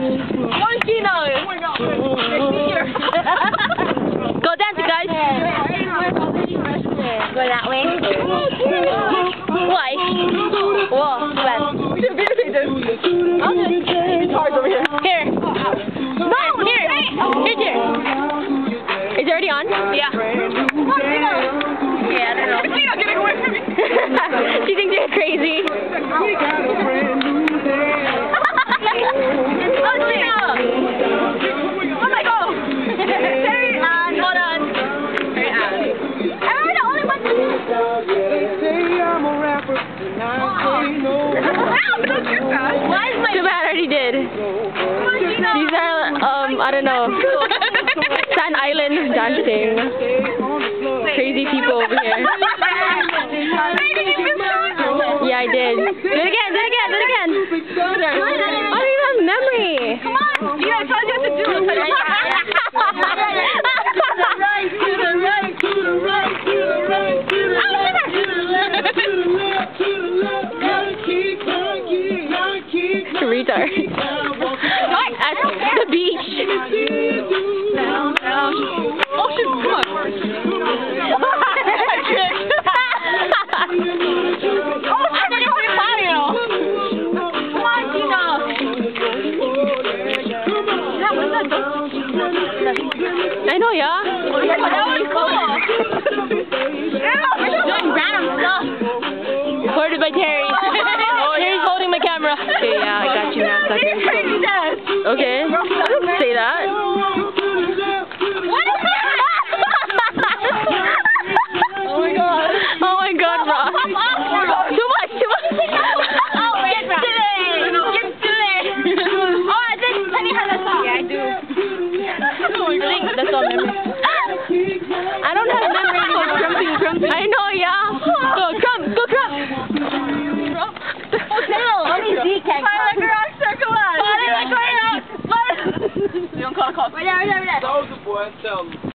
Monkey now. Oh my God. Go dance, guys. Go that way. Why? Whoa, when? Here. No, here. Here. Is it already on? Yeah. Yeah, I don't know. Getting away from me. She thinks you're crazy. Too bad I already did. These are, I don't know, Sand Island dancing. Crazy people over here. Yeah, I did. Do it again. Oh, you have memory. Come on. You know, I told you what to do. To the right, to the right, to the right, to the right, to the left, to the left, to the left, to the left. Gotta keep. Retard. At the beach. Oh shit, come on. I know, yeah. That was cool. We're just doing random stuff. Recorded by Terry. Terry's holding my camera. Okay, yeah, I got you now. Crazy dance. Okay. Don't say that. What is that? Oh my god, Ross. Too much. Oh, get silly. Oh, I think Penny has a song. Yeah, I do. That's all memory. I don't have memory anymore. Crumping. I know, yeah. Go crump. Only Z can come. Circle us. You don't call. Right there. Soldier boy, tell him.